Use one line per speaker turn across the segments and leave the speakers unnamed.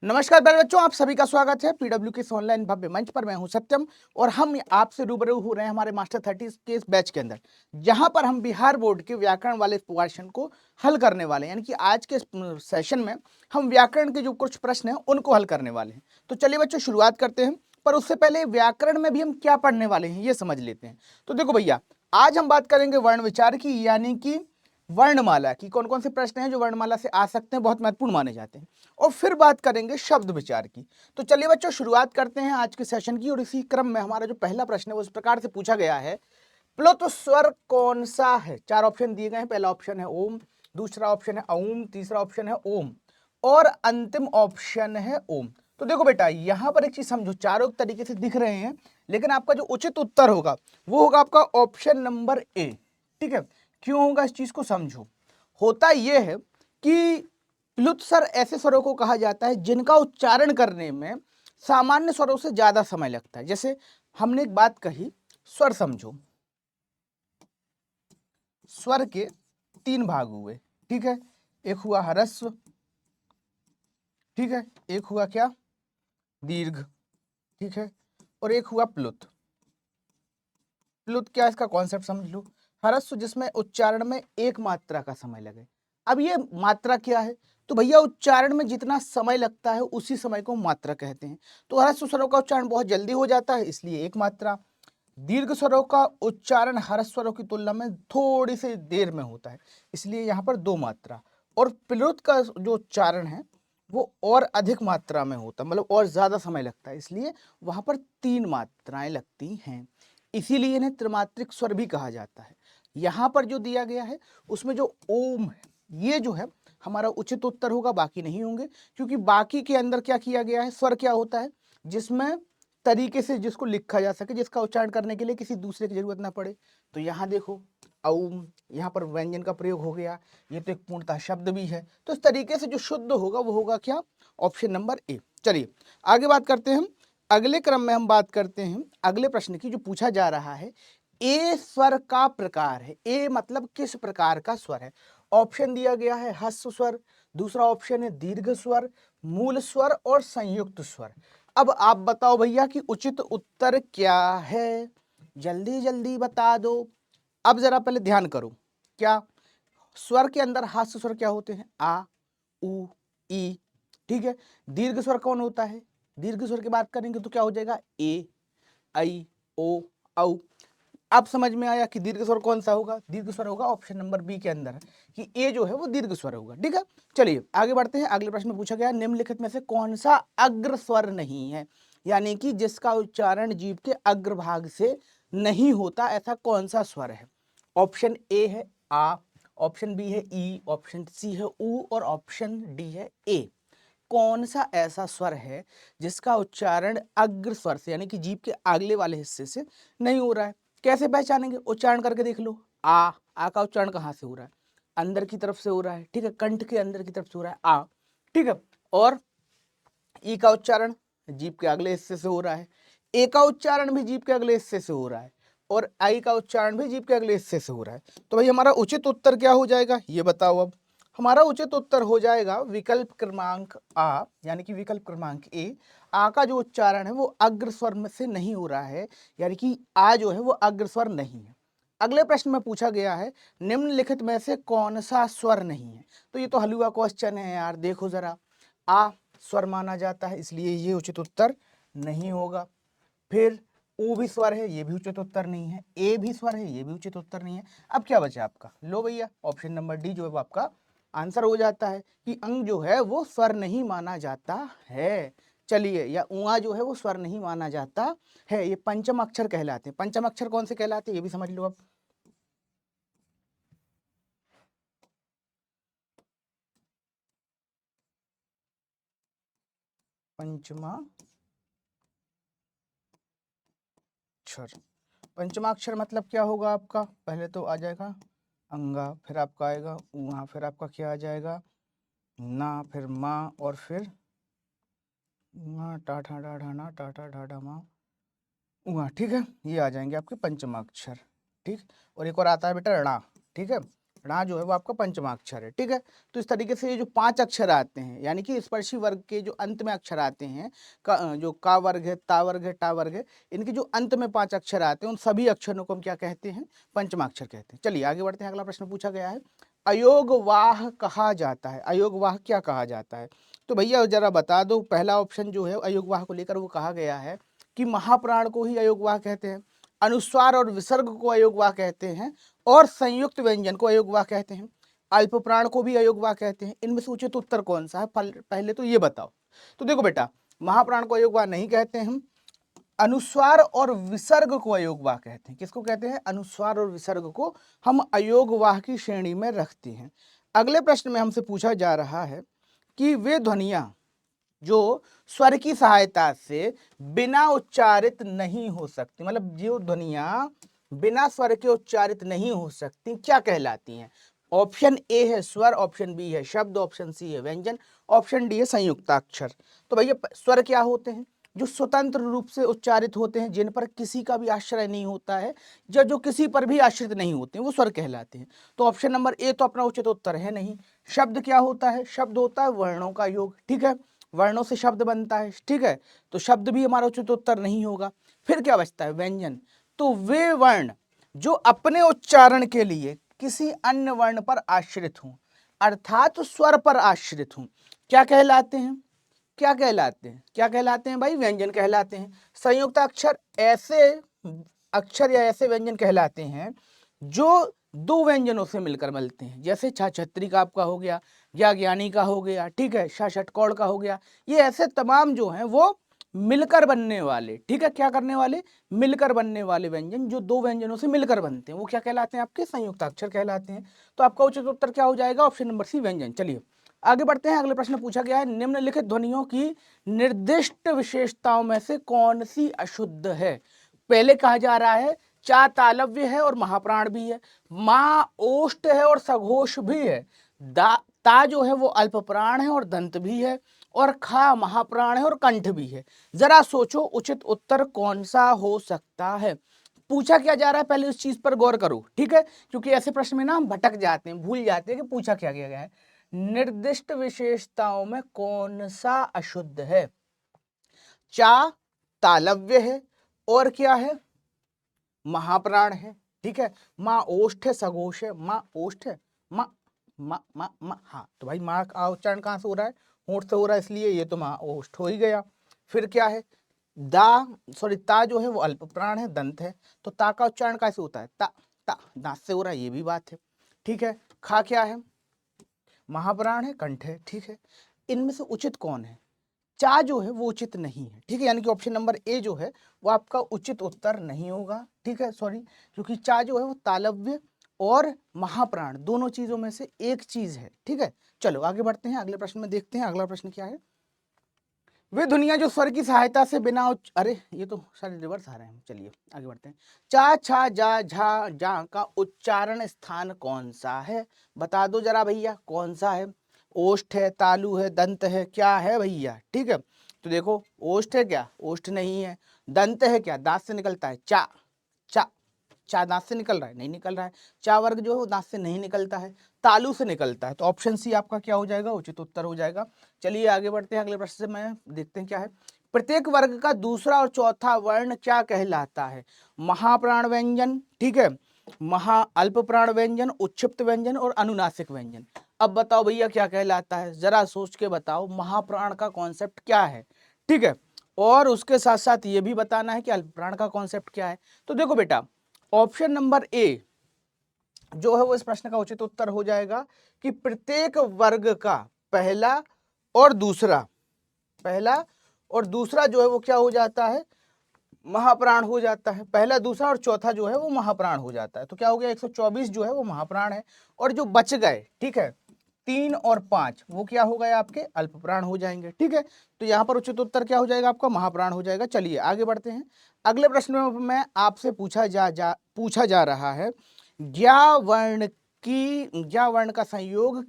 नमस्कार प्यारे बच्चों, आप सभी का स्वागत है पीडब्ल्यू के इस ऑनलाइन भव्य मंच पर। मैं हूं सत्यम और हम आपसे रूबरू हो रहे हैं हमारे मास्टर 30 के इस बैच के अंदर, जहां पर हम बिहार बोर्ड के व्याकरण वाले क्वेश्चन को हल करने वाले हैं। यानी कि आज के सेशन में हम व्याकरण के जो कुछ प्रश्न हैं उनको हल करने वाले हैं। तो चलिए बच्चों, शुरुआत करते हैं। पर उससे पहले व्याकरण में भी हम क्या पढ़ने वाले हैं ये समझ लेते हैं। तो देखो भैया, आज हम बात करेंगे वर्ण विचार की, यानी कि वर्णमाला की। कौन कौन से प्रश्न हैं जो वर्णमाला से आ सकते हैं, बहुत महत्वपूर्ण माने जाते हैं। और फिर बात करेंगे शब्द विचार की। तो चलिए बच्चों, शुरुआत करते हैं आज के सेशन की। और इसी क्रम में हमारा जो पहला प्रश्न है वो इस प्रकार से पूछा गया है, प्लुत स्वर कौन सा है? चार ऑप्शन दिए गए हैं। पहला ऑप्शन है ओम, दूसरा ऑप्शन है अऊम, तीसरा ऑप्शन है ओम और अंतिम ऑप्शन है ओम। तो देखो बेटा, यहां पर एक चीज समझो, चारों तरीके से दिख रहे हैं, लेकिन आपका जो उचित उत्तर होगा वो होगा आपका ऑप्शन नंबर ए। ठीक है, क्यों होगा इस चीज को समझो। होता यह है कि प्लुत स्वर ऐसे स्वरों को कहा जाता है जिनका उच्चारण करने में सामान्य स्वरों से ज्यादा समय लगता है। जैसे हमने एक बात कही, स्वर समझो, स्वर के तीन भाग हुए। ठीक है, एक हुआ ह्रस्व, ठीक है, एक हुआ क्या, दीर्घ, ठीक है, और एक हुआ प्लुत। प्लुत क्या, इसका कॉन्सेप्ट समझ लो। ह्रस्व जिसमें उच्चारण में एक मात्रा का समय लगे। अब ये मात्रा क्या है? तो भैया, उच्चारण में जितना समय लगता है उसी समय को मात्रा कहते हैं। तो ह्रस्व स्वरों का उच्चारण बहुत जल्दी हो जाता है, इसलिए एक मात्रा। दीर्घ स्वरों का उच्चारण ह्रस्व स्वरों की तुलना में थोड़ी सी देर में होता है, इसलिए यहाँ पर दो मात्रा। और प्लुत का जो उच्चारण है वो और अधिक मात्रा में होता है, मतलब और ज्यादा समय लगता है, इसलिए वहां पर तीन मात्राएं लगती हैं। इसीलिए इन्हें त्रिमात्रिक स्वर भी कहा जाता है। यहाँ पर जो दिया गया है उसमें जो ओम है, ये जो है हमारा उचित उत्तर होगा, बाकी नहीं होंगे। क्योंकि बाकी के अंदर क्या किया गया है, स्वर क्या होता है जिसमें तरीके से जिसको लिखा जा सके, जिसका उच्चारण करने के लिए किसी दूसरे की जरूरत ना पड़े। तो यहाँ देखो, औम, यहाँ पर व्यंजन का प्रयोग हो गया, ये तो एक पूर्णतः शब्द भी है। तो इस तरीके से जो शुद्ध होगा वो होगा क्या, ऑप्शन नंबर ए। चलिए आगे बात करते हैं। अगले क्रम में हम बात करते हैं अगले प्रश्न की, जो पूछा जा रहा है ए स्वर का प्रकार है। ए मतलब किस प्रकार का स्वर है। ऑप्शन दिया गया है ह्रस्व स्वर, दूसरा ऑप्शन है दीर्घ स्वर, मूल स्वर और संयुक्त स्वर। अब आप बताओ भैया कि उचित उत्तर क्या है, जल्दी जल्दी बता दो। अब जरा पहले ध्यान करो, क्या स्वर के अंदर ह्रस्व स्वर क्या होते हैं, आ, उ, ई। ठीक है, दीर्घ स्वर कौन होता है? दीर्घ स्वर की बात करेंगे तो क्या हो जाएगा, ए, आई, ओ, औ। अब समझ में आया कि दीर्घ स्वर कौन सा होगा। दीर्घ स्वर होगा ऑप्शन नंबर बी के अंदर, कि ए जो है वो दीर्घ स्वर होगा। ठीक है, चलिए आगे बढ़ते हैं। अगले प्रश्न में पूछा गया, निम्नलिखित में से कौन सा अग्र स्वर नहीं है, यानी कि जिसका उच्चारण जीभ के अग्रभाग से नहीं होता, ऐसा कौन सा स्वर है। ऑप्शन ए है आ, ऑप्शन बी है ई, ऑप्शन सी है ऊ और ऑप्शन डी है ए। कौन सा ऐसा स्वर है जिसका उच्चारण अग्र स्वर से, यानी कि जीभ के अगले वाले हिस्से से नहीं हो रहा है। कैसे पहचानेंगे, उच्चारण करके देख लो। आ का उच्चारण कहाँ से हो रहा है, अंदर की तरफ से हो रहा है। ठीक है, कंठ के अंदर की तरफ से हो रहा है आ। ठीक है, और ई का उच्चारण जीभ के अगले हिस्से से हो रहा है, ए का उच्चारण भी जीभ के अगले हिस्से से हो रहा है, और आई का उच्चारण भी जीभ के अगले हिस्से से हो रहा है। तो भाई हमारा उचित उत्तर क्या हो जाएगा, ये बताओ। अब हमारा उचित उत्तर हो जाएगा विकल्प क्रमांक आ, यानी कि विकल्प क्रमांक ए। आ का जो उच्चारण है वो अग्र स्वर में से नहीं हो रहा है, यानी कि आ जो है वो अग्र स्वर नहीं है। अगले प्रश्न में पूछा गया है, निम्नलिखित में से कौन सा स्वर नहीं है। तो ये तो हलवा क्वेश्चन है यार, देखो जरा। आ स्वर माना जाता है, इसलिए ये उचित उत्तर नहीं होगा। फिर ओ भी स्वर है, ये भी उचित उत्तर नहीं है। ए भी स्वर है, ये भी उचित उत्तर नहीं है। अब क्या बचा आपका, लो भैया, ऑप्शन नंबर डी जो है वो आपका आंसर हो जाता है, कि अंग जो है वो स्वर नहीं माना जाता है। चलिए, या ऊआ जो है वो स्वर नहीं माना जाता है, ये पंचम अक्षर कहलाते हैं। पंचम अक्षर कौन से कहलाते हैं ये भी समझ लो अब। पंचमाक्षर, पंचमाक्षर मतलब क्या होगा आपका, पहले तो आ जाएगा अंगा, फिर आपका आएगा ऊहा, फिर आपका क्या आ जाएगा ना, फिर माँ, और फिर मा, टाठा डाढ़ा ना, टाटा ढाढा माँ, ऊहा। ठीक है, ये आ जाएंगे आपके पंचमाक्षर। ठीक, और एक और आता है बेटा णा। ठीक है, णा जो है वो आपका पंचमा अक्षर है, ठीक है। तो इस तरीके से ये जो 5 अक्षर आते हैं, यानी कि स्पर्शी वर्ग के जो अंत में अक्षर आते हैं, जो का वर्ग है, ता वर्ग है, टा वर्ग है, इनके जो अंत में 5 अक्षर आते हैं, उन सभी अक्षरों को हम क्या कहते हैं? पंचमाक्षर कहते हैं। चलिए आगे बढ़ते हैं। अगला प्रश्न पूछा गया है, अयोगवाह कहा जाता है। अयोगवाह क्या कहा जाता है? तो भैया जरा बता दो। पहला ऑप्शन जो है अयोगवाह को लेकर वो कहा गया है कि महाप्राण को ही अयोगवाह कहते हैं, अनुस्वार और विसर्ग को अयोगवाह कहते हैं, और संयुक्त व्यंजन को अयोगवाह कहते हैं, अल्प प्राण को भी अयोगवाह कहते हैं। इनमें से उचित उत्तर कौन सा है? पहले तो ये बताओ। तो देखो बेटा, महाप्राण को अयोगवाह नहीं कहते हम, अनुस्वार और विसर्ग को अयोगवाह कहते हैं। किसको कहते हैं? अनुस्वार और विसर्ग को हम अयोगवाह की श्रेणी में रखते हैं। अगले प्रश्न में हमसे पूछा जा रहा है कि वे ध्वनियां जो स्वर की सहायता से बिना उच्चारित नहीं हो सकती, मतलब जो ध्वनियां बिना स्वर के उच्चारित नहीं हो सकती, क्या कहलाती हैं? ऑप्शन ए है स्वर, ऑप्शन बी है शब्द, ऑप्शन सी है व्यंजन, ऑप्शन डी है संयुक्ताक्षर। तो भैया स्वर क्या होते हैं? जो स्वतंत्र रूप से उच्चारित होते हैं, जिन पर किसी का भी आश्रय नहीं होता है, या जो किसी पर भी आश्रित नहीं होते हैं, वो स्वर कहलाते हैं। तो ऑप्शन नंबर ए तो अपना उचित उत्तर है नहीं। शब्द क्या होता है? शब्द होता है वर्णों का योग, ठीक है, वर्णों से शब्द बनता है, ठीक है, तो शब्द भी हमारा उचित उत्तर नहीं होगा। फिर क्या बचता है? व्यंजन। तो वे वर्ण जो अपने उच्चारण के लिए किसी अन्य वर्ण पर आश्रित हों, अर्थात स्वर पर आश्रित हों, क्या कहलाते हैं? क्या कहलाते हैं? क्या कहलाते हैं भाई? व्यंजन कहलाते हैं। संयुक्त अक्षर ऐसे अक्षर या ऐसे व्यंजन कहलाते हैं जो दो व्यंजनों से मिलकर मिलते हैं, जैसे छा छत्री का आपका हो गया, या ज्ञानी का हो गया, ठीक है, शा षटकोण का हो गया। ये ऐसे तमाम जो हैं वो मिलकर बनने वाले, ठीक है, क्या करने वाले? मिलकर बनने वाले व्यंजन जो दो व्यंजनों से मिलकर बनते हैं, वो क्या कहलाते हैं? आपके संयुक्ताक्षर कहलाते हैं। तो आपका उचित उत्तर क्या हो जाएगा? ऑप्शन नंबर सी, व्यंजन। चलिए आगे बढ़ते हैं। अगले प्रश्न पूछा गया है, निम्नलिखित ध्वनियों की निर्दिष्ट विशेषताओं में से कौन सी अशुद्ध है? पहले कहा जा रहा है चा तालव्य है और महाप्राण भी है, माँ ओष्ठ है और सघोष भी है, ता जो है वो अल्प प्राण है और दंत भी है, और खा महाप्राण है और कंठ भी है। जरा सोचो उचित उत्तर कौन सा हो सकता है? पूछा क्या जा रहा है, पहले उस चीज पर गौर करो, ठीक है, क्योंकि ऐसे प्रश्न में ना हम भटक जाते हैं, भूल जाते हैं कि पूछा क्या गया है। निर्दिष्ट विशेषताओं में कौन सा अशुद्ध है? चा तालव्य है, और क्या है? महाप्राण है, ठीक है, माँ ओष्ठ है, सघोष है, माँ ओष्ठ है, माँ माँ माँ माँ, हाँ, तो भाई माँ का उच्चारण कहाँ से हो रहा है? होंठ से हो रहा है, इसलिए ये तो माँ ओष्ठ हो ही गया। फिर क्या है? ता जो है वो अल्प प्राण है, दंत है, तो ता का उच्चारण कैसे होता है? ता ता, दांत से हो रहा है, ये भी बात है, ठीक है। खा क्या है? महाप्राण है, कंठ है, ठीक है। इनमें से उचित कौन है? चा जो है वो उचित नहीं है, ठीक है, यानी कि ऑप्शन नंबर ए जो है वो आपका उचित उत्तर नहीं होगा, ठीक है, सॉरी, क्योंकि चा जो है वो तालव्य और महाप्राण दोनों चीजों में से एक चीज है, ठीक है। चलो आगे बढ़ते हैं, अगले प्रश्न में देखते हैं। अगला प्रश्न क्या है? वे ध्वनियां जो स्वर की सहायता से बिना अरे ये तो सारे रिवर्स आ रहे हैं, चलिए आगे बढ़ते हैं। चा छा जा झा जा का उच्चारण स्थान कौन सा है? बता दो जरा भैया, कौन सा है? ओष्ठ है, तालु है, दंत है, क्या है भैया? ठीक है, तो देखो ओष्ठ है क्या? ओष्ठ नहीं है। दंत है क्या? दांत से निकलता है। चा चा चा दांत से निकल रहा है? नहीं निकल रहा है। चा वर्ग जो है वो दांत से नहीं निकलता है, तालु से निकलता है। तो ऑप्शन सी आपका क्या हो जाएगा? उचित उत्तर हो जाएगा। चलिए आगे बढ़ते हैं, अगले प्रश्न से मैं देखते हैं क्या है। प्रत्येक वर्ग का दूसरा और चौथा वर्ण क्या कहलाता है? महाप्राण व्यंजन, ठीक है, महा अल्प प्राण व्यंजन, उच्छिप्त व्यंजन और अनुनासिक व्यंजन। अब बताओ भैया क्या कहलाता है? जरा सोच के बताओ, महाप्राण का कॉन्सेप्ट क्या है, ठीक है, और उसके साथ साथ ये भी बताना है कि अल्प प्राण का कॉन्सेप्ट क्या है। तो देखो बेटा, ऑप्शन नंबर ए जो है वो इस प्रश्न का उचित उत्तर हो जाएगा कि प्रत्येक वर्ग का पहला और दूसरा जो है वो क्या हो जाता है? महाप्राण हो जाता है। पहला, दूसरा और चौथा जो है वो महाप्राण हो जाता है। तो क्या हो गया? 124 जो है वो महाप्राण है, और जो बच गए, ठीक है, 3 और 5 वो क्या हो गए? आपके अल्प प्राण हो जाएंगे, ठीक है। तो यहाँ पर उचित उत्तर क्या हो जाएगा? आपका महाप्राण हो जाएगा। चलिए आगे बढ़ते हैं। अगले प्रश्न में आपसे पूछा जा रहा है, ज्ञा वर्ण का संयोग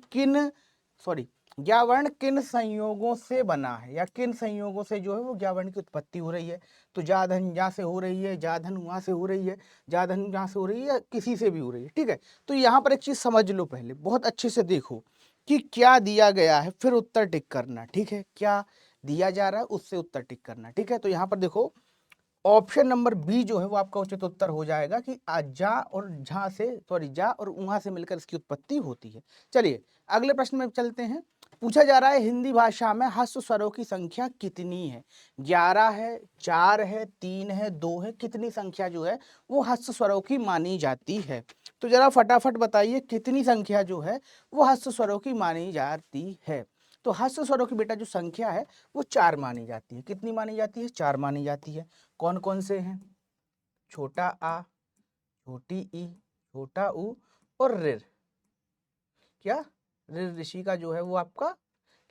ज्ञावर्ण किन संयोगों से बना है, या किन संयोगों से जो है वो ज्ञावर्ण की उत्पत्ति हो रही है। तो जा धन जा से हो रही है, जा धन वहां से हो रही है, जा धन यहाँ से हो रही है, या किसी से भी हो रही है। ठीक है, तो यहाँ पर एक चीज समझ लो, पहले बहुत अच्छे से देखो कि क्या दिया गया है, फिर उत्तर टिक करना। ठीक है, क्या दिया जा रहा है उससे उत्तर टिक करना। ठीक है, तो यहाँ पर देखो ऑप्शन नंबर बी जो है वो आपका उचित उत्तर हो जाएगा कि जा और झा से, सॉरी जा और वहां से मिलकर इसकी उत्पत्ति होती है। चलिए अगले प्रश्न में चलते हैं। पूछा जा रहा है हिंदी भाषा में ह्रस्व स्वरों की संख्या कितनी है। 11 है, 4 है, 3 है, 2 है, कितनी संख्या जो है वो ह्रस्व स्वरों की मानी जाती है। तो जरा फटाफट बताइए कितनी संख्या जो है वो ह्रस्व स्वरों की मानी जाती है। तो ह्रस्व स्वरों की बेटा जो संख्या है वो 4 मानी जाती है। कितनी मानी जाती है? 4 मानी जाती है। कौन कौन से हैं? छोटा आ, छोटी ई, छोटा ऊ और ऋ। क्या ऋ ऋषि का जो है वो आपका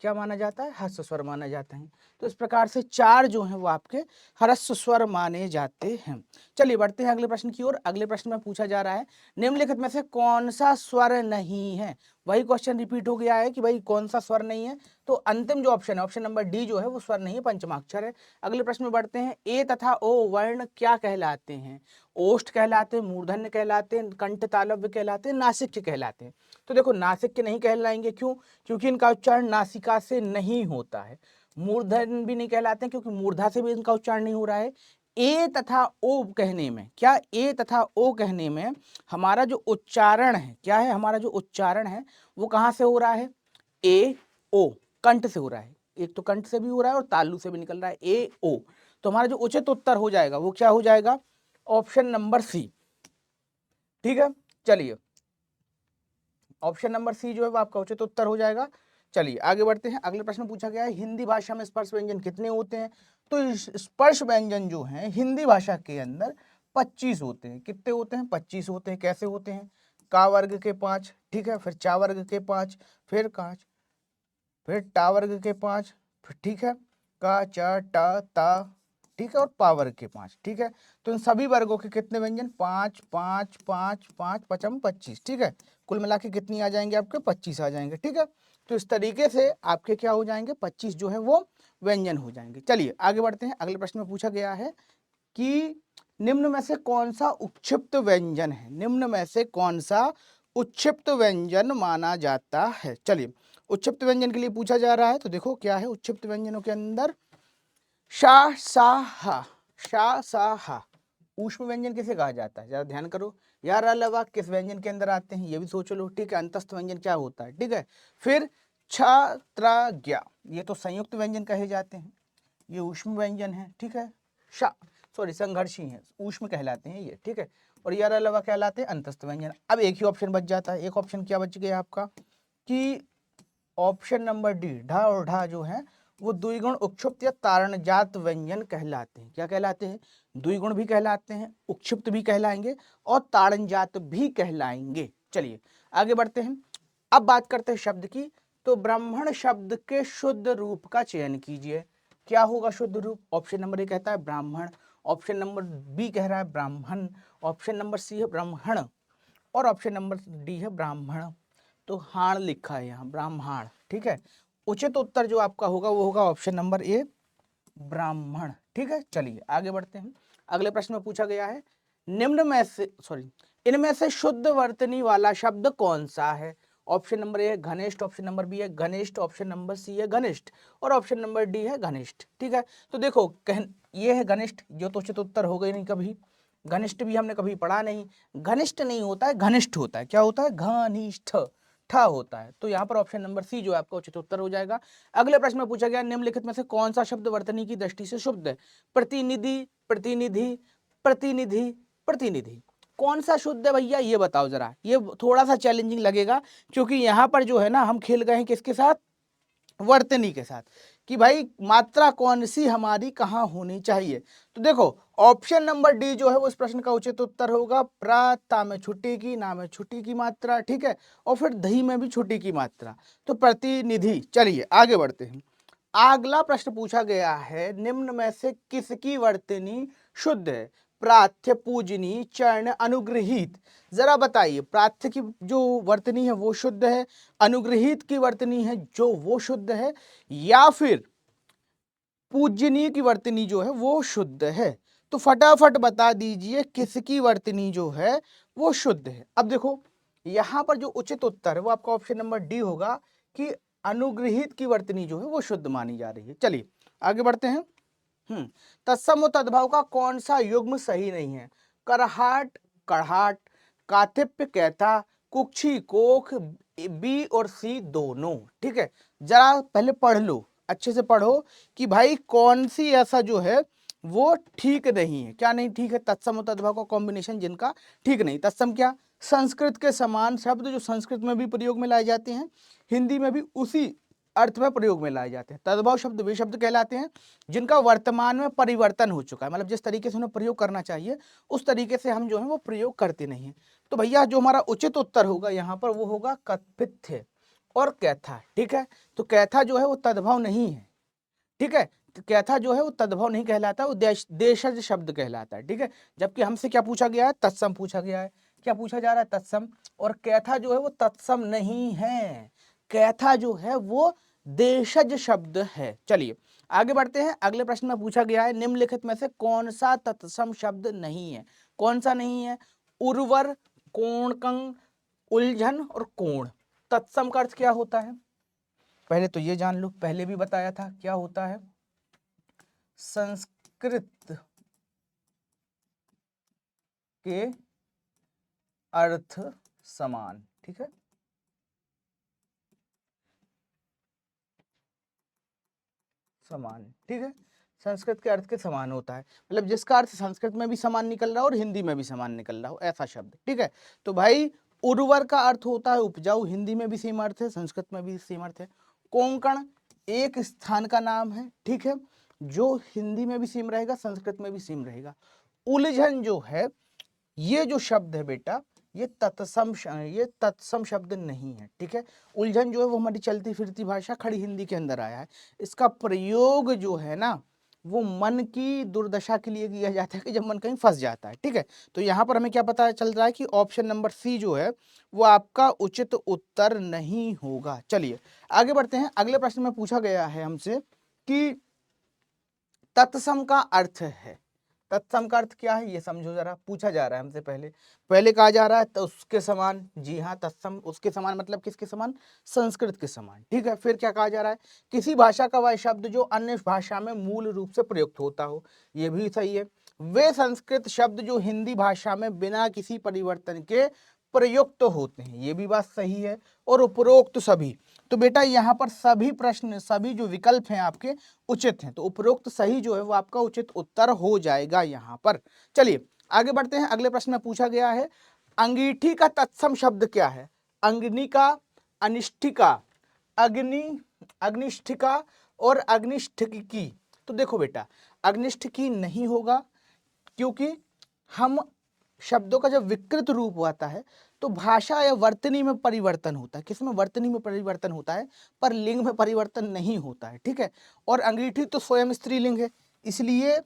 क्या माना जाता है? ह्रस्व स्वर माना जाता है। तो इस प्रकार से 4 जो हैं वो आपके ह्रस्व स्वर माने जाते हैं। चलिए बढ़ते हैं अगले प्रश्न की ओर। अगले प्रश्न में पूछा जा रहा है निम्नलिखित में से कौन सा स्वर नहीं है। वही क्वेश्चन रिपीट हो गया है कि भाई कौन सा स्वर नहीं है। तो अंतिम जो ऑप्शन है, ऑप्शन नंबर डी जो है वो स्वर नहीं है, पंचमाक्षर है। अगले प्रश्न में बढ़ते हैं। ए तथा ओ वर्ण क्या कहलाते हैं? ओष्ठ कहलाते हैं, मूर्धन्य कहलाते हैं, कंठ तालव्य कहलाते हैं, नासिक्य कहलाते हैं। तो देखो नासिक्य नहीं कहलाएंगे, क्यों? क्योंकि इनका उच्चारण नासिका से नहीं होता है। मूर्धन्य भी नहीं कहलाते हैं क्योंकि मूर्धा से भी इनका उच्चारण नहीं हो रहा है। ए तथा ओ कहने में, क्या ए तथा ओ कहने में हमारा जो उच्चारण है, क्या है हमारा जो उच्चारण है वो कहाँ से हो रहा है? ए ओ, कंठ से हो रहा है। एक तो कंठ से भी हो रहा है और तालु से भी निकल रहा है, ए ओ। तो हमारा जो उचित उत्तर हो जाएगा वो क्या हो जाएगा? Option number C. ठीक है, चलिए ऑप्शन नंबर सी जो है वो आपका उचित उत्तर हो जाएगा। चलिए आगे बढ़ते हैं। अगले प्रश्न पूछा गया है हिंदी भाषा में स्पर्श व्यंजन कितने होते हैं। तो इस स्पर्श व्यंजन जो है हिंदी भाषा के अंदर 25 होते हैं। कितने होते हैं? 25 होते हैं। कैसे होते हैं? का वर्ग के 5, ठीक है, फिर चा वर्ग के 5, फिर काच, फिर टा वर्ग के 5, फिर ठीक है का चा टा ता, ठीक है, और पा वर्ग के 5। ठीक है, तो इन सभी वर्गों के कितने व्यंजन? 5 5 5 5 पचम 25। ठीक है, कुल मिला के कितनी आ जाएंगे? आपके 25 आ जाएंगे। ठीक है, तो इस तरीके से आपके क्या हो जाएंगे? 25 जो है वो व्यंजन हो जाएंगे। चलिए आगे बढ़ते हैं। अगले प्रश्न में पूछा गया है कि निम्न में से कौन सा उक्षिप्त व्यंजन है। निम्न में से कौन सा उक्षिप्त व्यंजन माना जाता है। चलिए उक्षिप्त व्यंजन के लिए पूछा जा रहा है। तो देखो क्या है उक्षिप्त व्यंजनों के अंदर? शा सा हा, शा सा हा। ऊष्म व्यंजन किसे कहा जाता है? जरा ध्यान करो यार। अलावा किस व्यंजन के अंदर आते हैं ये भी सोच लो। ठीक है, अंतस्थ व्यंजन क्या होता है? ठीक है, फिर छ त्र ज्ञ, ये तो संयुक्त व्यंजन कहे जाते हैं, ये ऊष्म व्यंजन है। ठीक है, शा सॉरी संघर्षी है, ऊष्म कहलाते हैं ये। ठीक है, और यार अलावा कहलाते हैं अंतस्थ व्यंजन। अब एक ही ऑप्शन बच जाता है। एक ऑप्शन क्या बच गया आपका कि ऑप्शन नंबर डी ढा और ढा जो है वो द्विगुण उक्षिप्त या तारणजात व्यंजन कहलाते हैं। क्या कहलाते हैं? द्विगुण भी कहलाते हैं, उक्षिप्त भी कहलाएंगे और तारणजात भी कहलाएंगे। चलिए आगे बढ़ते हैं। अब बात करते हैं शब्द की। तो ब्राह्मण शब्द के शुद्ध रूप का चयन कीजिए। क्या होगा शुद्ध रूप? ऑप्शन नंबर ए कहता है ब्राह्मण, ऑप्शन नंबर बी कह रहा है ब्राह्मण, ऑप्शन नंबर सी है ब्राह्मण और ऑप्शन नंबर डी है ब्राह्मण। तो हाण लिखा है यहाँ, ब्राह्मण। ठीक है, उचित उत्तर जो आपका होगा वो होगा ऑप्शन नंबर ए ब्राह्मण। ठीक है, चलिए आगे बढ़ते हैं। अगले प्रश्न में पूछा गया है निम्न में से इनमें से शुद्ध वर्तनी वाला शब्द कौन सा है। ऑप्शन नंबर ए है घनिष्ठ, ऑप्शन नंबर बी है घनिष्ठ, ऑप्शन नंबर सी है घनिष्ठ और ऑप्शन नंबर डी है घनिष्ठ। ठीक है, तो देखो ये है घनिष्ठ, जो तो उचित उत्तर हो गई नहीं कभी। घनिष्ठ भी हमने कभी पढ़ा नहीं। घनिष्ठ नहीं होता है, घनिष्ठ होता है। क्या होता है? घनिष्ठ, ठा होता है। तो यहाँ पर ऑप्शन नंबर सी जो है आपका उचित उत्तर हो जाएगा। अगले प्रश्न में पूछा गया निम्नलिखित में से कौन सा शब्द वर्तनी की दृष्टि से शुद्ध है। प्रतिनिधि, प्रतिनिधि, प्रतिनिधि, प्रतिनिधि, कौन सा शुद्ध है भैया ये बताओ जरा। ये थोड़ा सा चैलेंजिंग लगेगा क्योंकि यहाँ पर जो है ना हम खेल गए हैं किसके साथ? वर्तनी के साथ, कि भाई मात्रा कौन सी हमारी कहाँ होनी चाहिए। तो देखो ऑप्शन नंबर डी जो है वो इस प्रश्न का उचित उत्तर होगा। प्राता में छुट्टी की, ना में छुट्टी की मात्रा, ठीक है, और फिर दही में भी छुट्टी की मात्रा, तो प्रतिनिधि। चलिए आगे बढ़ते हैं। अगला प्रश्न पूछा गया है निम्न में से किसकी वर्तनी शुद्ध है। प्रार्थ्य पूजनी चरण अनुग्रहित। जरा बताइए, प्रार्थ्य की जो वर्तनी है वो शुद्ध है, अनुग्रहित की वर्तनी है जो वो शुद्ध है, या फिर पूजनीय की वर्तनी जो है वो शुद्ध है? तो फटाफट बता दीजिए किसकी वर्तनी जो है वो शुद्ध है। अब देखो यहां पर जो उचित उत्तर है वो आपका ऑप्शन नंबर डी होगा कि अनुग्रहित की वर्तनी जो है वो शुद्ध मानी जा रही है। चलिए आगे बढ़ते हैं। तत्सम और तद्भव का कौन सा युग्म सही नहीं है? करहाट कड़हाट, काथिप्य कैथा, कुक्षी कोख, बी और सी दोनों। ठीक है, जरा पहले पढ़ लो, अच्छे से पढ़ो कि भाई कौन सी ऐसा जो है वो ठीक नहीं है। क्या नहीं ठीक है? तत्सम और तद्भव का कॉम्बिनेशन जिनका ठीक नहीं। तत्सम क्या? संस्कृत के समान शब्द जो संस्कृत में भी प्रयोग में लाए जाते हैं, हिंदी में भी उसी अर्थ में प्रयोग में लाए जाते हैं। तद्भव शब्द वे शब्द कहलाते हैं जिनका वर्तमान में परिवर्तन हो चुका है, मतलब जिस तरीके से उन्हें प्रयोग करना चाहिए उस तरीके से हम जो है वो प्रयोग करते नहीं हैं। तो भैया जो हमारा उचित उत्तर होगा यहाँ पर वो होगा कथ्य और कैथा। ठीक है, तो कैथा जो है वो तद्भव नहीं है। ठीक है, तो कैथा जो है वो तद्भव नहीं कहलाता, वो देशज शब्द कहलाता है। ठीक है, जबकि हमसे क्या पूछा गया है? तत्सम पूछा गया है। क्या पूछा जा रहा है? तत्सम। और कैथा जो है वो तत्सम नहीं है, कैथा जो है वो देशज शब्द है। चलिए आगे बढ़ते हैं। अगले प्रश्न में पूछा गया है निम्नलिखित में से कौन सा तत्सम शब्द नहीं है? कौन सा नहीं है? उर्वर, कोणकं, उलझन और कोण। तत्सम का अर्थ क्या होता है? पहले तो ये जान लो, पहले भी बताया था क्या होता है। संस्कृत के अर्थ समान। ठीक है, समान। ठीक है, संस्कृत के अर्थ के समान होता है, मतलब जिसका अर्थ संस्कृत में भी समान निकल रहा हो और हिंदी में भी समान निकल रहा हो, ऐसा शब्द। ठीक है, तो भाई उर्वर का अर्थ होता है उपजाऊ, हिंदी में भी सेम अर्थ है, संस्कृत में भी सेम अर्थ है। कोंकण एक स्थान का नाम है। ठीक है, जो हिंदी में भी सेम रहेगा, संस्कृत में भी सेम रहेगा। उलझन जो है ये जो शब्द है बेटा, ये तत्सम शब्द नहीं है। ठीक है, उलझन जो है वो हमारी चलती फिरती भाषा खड़ी हिंदी के अंदर आया है। इसका प्रयोग जो है ना वो मन की दुर्दशा के लिए किया जाता है कि जब मन कहीं फंस जाता है। ठीक है, तो यहाँ पर हमें क्या पता चल रहा है कि ऑप्शन नंबर सी जो है वो आपका उचित उत्तर नहीं होगा। चलिए आगे बढ़ते हैं। अगले प्रश्न में पूछा गया है हमसे कि तत्सम का अर्थ है। तत्सम का अर्थ क्या है ये समझो जरा, पूछा जा रहा है हमसे। पहले कहा जा रहा है तो उसके समान। जी हाँ, तत्सम उसके समान मतलब किसके समान? संस्कृत के समान। ठीक है, फिर क्या कहा जा रहा है? किसी भाषा का वह शब्द जो अन्य भाषा में मूल रूप से प्रयुक्त होता हो, ये भी सही है। वे संस्कृत शब्द जो हिंदी भाषा में बिना किसी परिवर्तन के प्रयुक्त होते हैं, ये भी बात सही है। और उपरोक्त सभी, तो बेटा यहाँ पर सभी प्रश्न, सभी जो विकल्प हैं आपके उचित हैं, तो उपरोक्त सही जो है वो आपका उचित उत्तर हो जाएगा यहाँ पर। चलिए आगे बढ़ते हैं। अगले प्रश्न में पूछा गया है अंगीठी का तत्सम शब्द क्या है? अग्निका, अनिष्ठिका, अग्नि, अग्निष्ठिका और अग्निष्ठिकी। तो देखो बेटा, अग्निष्ठिकी नहीं होगा क्योंकि हम शब्दों का जब विकृत रूप आता है तो भाषा या वर्तनी में परिवर्तन होता है। किसमें? वर्तनी में परिवर्तन होता है, पर लिंग में परिवर्तन नहीं होता है। ठीक है, और अंगीठी तो स्वयं स्त्रीलिंग है, इसलिए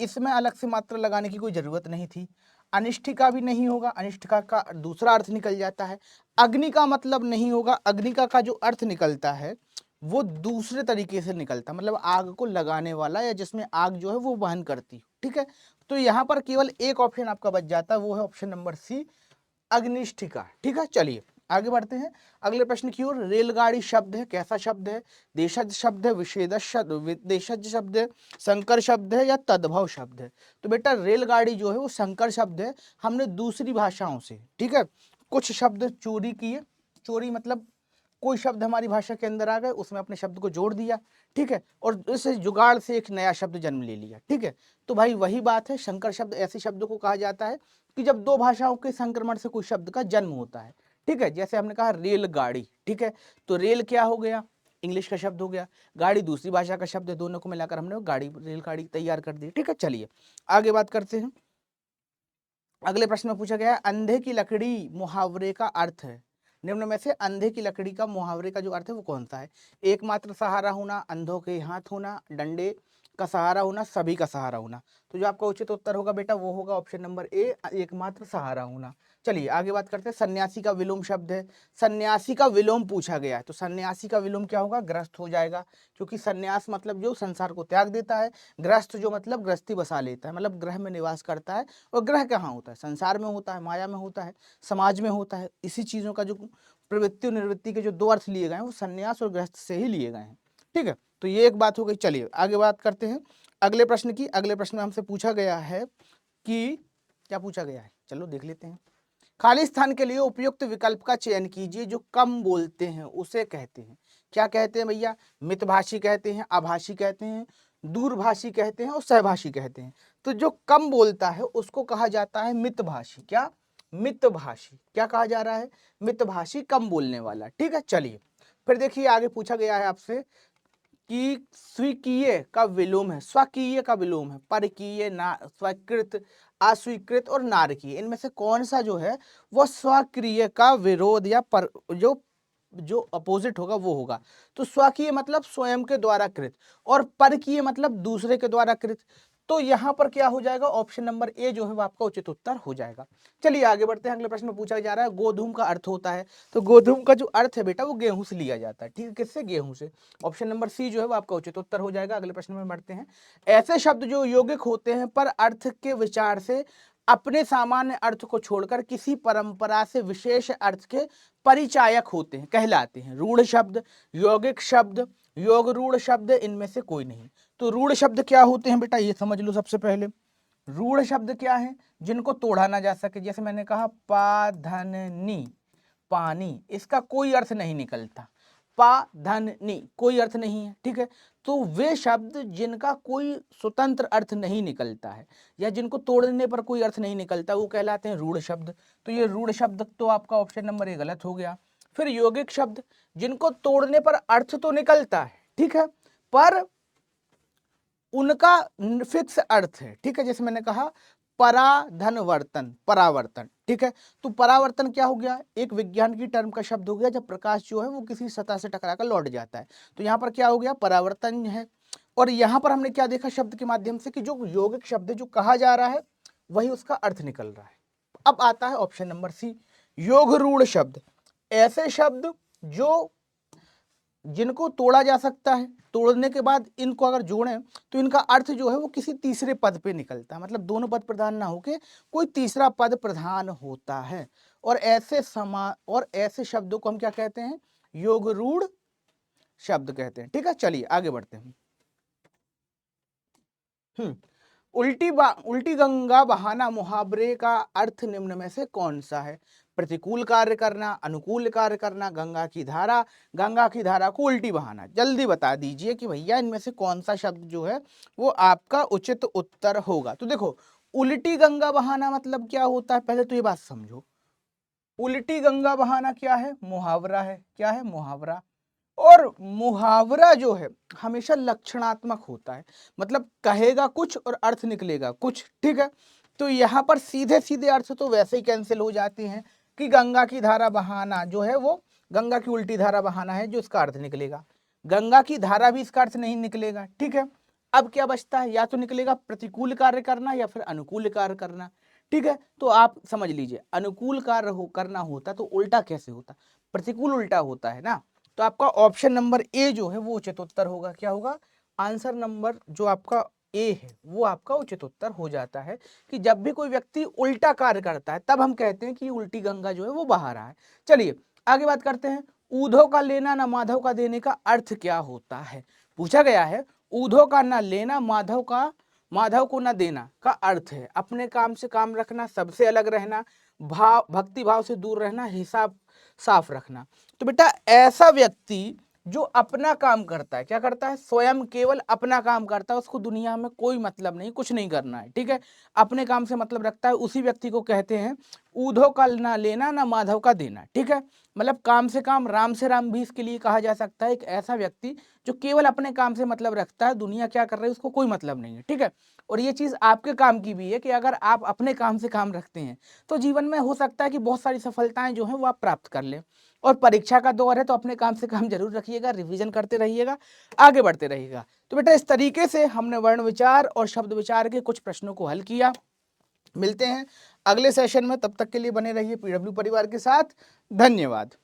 इसमें अलग से मात्रा लगाने की कोई जरूरत नहीं थी। अनिष्ठिका भी नहीं होगा, अनिष्ठिका का दूसरा अर्थ निकल जाता है। अग्नि का मतलब नहीं होगा, अग्निका का जो अर्थ निकलता है वो दूसरे तरीके से निकलता, मतलब आग को लगाने वाला या जिसमें आग जो है वो वहन करती। ठीक है, तो यहाँ पर केवल एक ऑप्शन आपका बच जाता है, वो है ऑप्शन नंबर सी, अग्निष्ठिका। ठीक है, चलिए आगे बढ़ते हैं अगले प्रश्न की ओर। रेलगाड़ी शब्द है, कैसा शब्द है? देशज शब्द है, विदेशज शब्द है, संकर शब्द है या तद्भव शब्द है? तो बेटा रेलगाड़ी जो है वो संकर शब्द है। हमने दूसरी भाषाओं से, ठीक है, कुछ शब्द चोरी किए। चोरी मतलब कोई शब्द हमारी भाषा के अंदर आ गए, उसमें अपने शब्द को जोड़ दिया। ठीक है, और इस जुगाड़ से एक नया शब्द जन्म ले लिया। ठीक है, तो भाई वही बात है, संकर शब्द ऐसे शब्दों को कहा जाता है कि जब दो भाषाओं के संक्रमण से कोई शब्द का जन्म होता है। ठीक है, जैसे हमने कहा रेलगाड़ी। ठीक है, तो रेल क्या हो गया? इंग्लिश का शब्द हो गया, गाड़ी दूसरी भाषा का शब्द है, दोनों को मिलाकर हमने गाड़ी, रेलगाड़ी तैयार कर दी। ठीक है, चलिए आगे बात करते हैं। अगले प्रश्न में पूछा गया है अंधे की लकड़ी मुहावरे का अर्थ है। निम्न में से अंधे की लकड़ी का मुहावरे का जो अर्थ है वो कौन सा है? एकमात्र सहारा होना, अंधों के हाथ होना, डंडे, का सहारा होना, सभी का सहारा होना। तो जो आपका उचित उत्तर होगा बेटा वो होगा ऑप्शन नंबर ए, एकमात्र सहारा होना। चलिए आगे बात करते हैं। सन्यासी का विलोम शब्द है, सन्यासी का विलोम पूछा गया है, तो सन्यासी का विलोम क्या होगा, ग्रस्त हो जाएगा, क्योंकि सन्यास मतलब जो संसार को त्याग देता है, ग्रस्त जो मतलब गृहस्थी बसा लेता है, मतलब ग्रह में निवास करता है। और ग्रह कहाँ होता है, संसार में होता है, माया में होता है, समाज में होता है। इसी चीजों का जो प्रवृत्ति और निवृत्ति के जो दो अर्थ लिए गए हैं वो सन्यास और गृहस्थ से ही लिए गए हैं। ठीक है, तो ये एक बात हो गई। चलिए आगे बात करते हैं अगले प्रश्न की। अगले प्रश्न में हमसे पूछा गया है कि क्या पूछा गया है, चलो देख लेते हैं। खाली स्थान के लिए उपयुक्त विकल्प का चयन कीजिए। जो कम बोलते हैं उसे कहते हैं, क्या कहते हैं भैया, मितभाषी कहते हैं, आभाषी कहते हैं, दूरभाषी कहते हैं और सहभाषी कहते हैं। तो जो कम बोलता है उसको कहा जाता है मितभाषी। क्या, मितभाषी। क्या कहा जा रहा है, मितभाषी, कम बोलने वाला। ठीक है, चलिए फिर देखिए आगे पूछा गया है आपसे कि स्वीकीय का विलोम है, स्वकीय का विलोम है, परकीय, ना, स्वीकृत, अस्वीकृत और नारकीय। इनमें से कौन सा जो है वो स्वक्रिय का विरोध या पर जो अपोजिट होगा वो होगा। तो स्वकीय मतलब स्वयं के द्वारा कृत, और परकीय मतलब दूसरे के द्वारा कृत। तो यहां पर क्या हो जाएगा, ऑप्शन नंबर ए जो है वो आपका उचित उत्तर हो जाएगा। चलिए आगे बढ़ते हैं। अगले प्रश्न में पूछा जा रहा है गोधूम का अर्थ होता है। तो गोधूम का जो अर्थ है बेटा वो गेहूं से लिया जाता है। ठीक है, किससे, गेहूं से। ऑप्शन नंबर सी जो है वो आपका उचित उत्तर हो जाएगा। अगले प्रश्न में बढ़ते हैं। ऐसे शब्द जो यौगिक होते हैं पर अर्थ के विचार से अपने सामान्य अर्थ को छोड़कर किसी परंपरा से विशेष अर्थ के परिचायक होते हैं, कहलाते हैं। रूढ़ शब्द, यौगिक शब्द, योग रूढ़ शब्द, इनमें से कोई नहीं। तो रूढ़ शब्द क्या होते हैं बेटा, ये समझ लो सबसे पहले। रूढ़ शब्द क्या है, जिनको तोड़ा ना जा सके। जैसे मैंने कहा पाधननी, पानी, इसका कोई अर्थ नहीं निकलता। पाधननी कोई अर्थ नहीं है। ठीक है, तो वे शब्द जिनका कोई स्वतंत्र अर्थ नहीं निकलता है या जिनको तोड़ने पर कोई अर्थ नहीं निकलता वो कहलाते हैं रूढ़ शब्द। तो ये रूढ़ शब्द तो आपका ऑप्शन नंबर ए गलत हो गया। फिर यौगिक शब्द, जिनको तोड़ने पर अर्थ तो निकलता है, ठीक है, पर उनका फिक्स अर्थ है। ठीक है, जैसे मैंने कहा पराधनवर्तन, परावर्तन। ठीक है, तो परावर्तन क्या हो गया, एक विज्ञान की टर्म का शब्द हो गया जब प्रकाश जो है वो किसी सतह से टकराकर लौट जाता है। तो यहाँ पर क्या हो गया, परावर्तन है। और यहाँ पर हमने क्या देखा शब्द के माध्यम से कि जो यौगिक शब्द जो कहा जा रहा है वही उसका अर्थ निकल रहा है। अब आता है ऑप्शन नंबर सी, योग रूढ़ शब्द। ऐसे शब्द जो जिनको तोड़ा जा सकता है, तोड़ने के बाद इनको अगर जोड़ें तो इनका अर्थ जो है वो किसी तीसरे पद पे निकलता है, मतलब दोनों पद प्रधान ना होके कोई तीसरा पद प्रधान होता है। और ऐसे शब्दों को हम क्या कहते हैं, योग रूढ़ शब्द कहते हैं। ठीक है, चलिए आगे बढ़ते हैं। उल्टी गंगा बहाना मुहावरे का अर्थ निम्न में से कौन सा है। प्रतिकूल कार्य करना, अनुकूल कार्य करना, गंगा की धारा को उल्टी बहाना। जल्दी बता दीजिए कि भैया इनमें से कौन सा शब्द जो है वो आपका उचित उत्तर होगा। तो देखो उल्टी गंगा बहाना मतलब क्या होता है, पहले तो ये बात समझो। उल्टी गंगा बहाना क्या है, मुहावरा है। क्या है, मुहावरा। और मुहावरा जो है हमेशा लक्षणात्मक होता है, मतलब कहेगा कुछ और अर्थ निकलेगा कुछ। ठीक है, तो यहाँ पर सीधे सीधे अर्थ तो वैसे ही कैंसिल हो जाते हैं कि गंगा की धारा बहाना जो है वो गंगा की उल्टी धारा बहाना है जो इसका अर्थ निकलेगा। गंगा की धारा भी इसका अर्थ नहीं निकलेगा। ठीक है, अब क्या बचता है, या तो निकलेगा प्रतिकूल कार्य करना या फिर अनुकूल कार्य करना। ठीक है, तो आप समझ लीजिए अनुकूल कार्य करना होता तो उल्टा कैसे होता, प्रतिकूल उल्टा होता है ना। तो आपका ऑप्शन नंबर ए जो है वो उचित उत्तर होगा। क्या होगा, आंसर नंबर जो आपका ए है वो आपका उचित उत्तर हो जाता है कि जब भी कोई व्यक्ति उल्टा कार्य करता है तब हम कहते हैं कि उल्टी गंगा जो है वो बहा रहा है। चलिए आगे बात करते हैं। ऊधो का लेना ना माधव का देने का अर्थ क्या होता है, पूछा गया है। ऊधो का ना लेना, माधव को ना देना का अर्थ है अपने काम से काम रखना, सबसे अलग रहना, भक्ति भाव से दूर रहना, हिसाब साफ रखना। तो बेटा ऐसा व्यक्ति जो अपना काम करता है, क्या करता है, स्वयं केवल अपना काम करता है, उसको दुनिया में कोई मतलब नहीं, कुछ नहीं करना है। ठीक है, अपने काम से मतलब रखता है, उसी व्यक्ति को कहते हैं ऊधो का ना लेना ना माधव का देना। ठीक है, मतलब काम से काम, राम से राम भी इसके लिए कहा जा सकता है। एक ऐसा व्यक्ति जो केवल अपने काम से मतलब रखता है, दुनिया क्या कर रही है उसको कोई मतलब नहीं है। ठीक है, और ये चीज आपके काम की भी है कि अगर आप अपने काम से काम रखते हैं तो जीवन में हो सकता है कि बहुत सारी सफलताएं जो है वो आप प्राप्त कर लें। और परीक्षा का दौर है तो अपने काम से काम जरूर रखिएगा, रिवीजन करते रहिएगा, आगे बढ़ते रहिएगा। तो बेटा इस तरीके से हमने वर्ण विचार और शब्द विचार के कुछ प्रश्नों को हल किया। मिलते हैं अगले सेशन में, तब तक के लिए बने रहिए पीडब्ल्यू परिवार के साथ। धन्यवाद।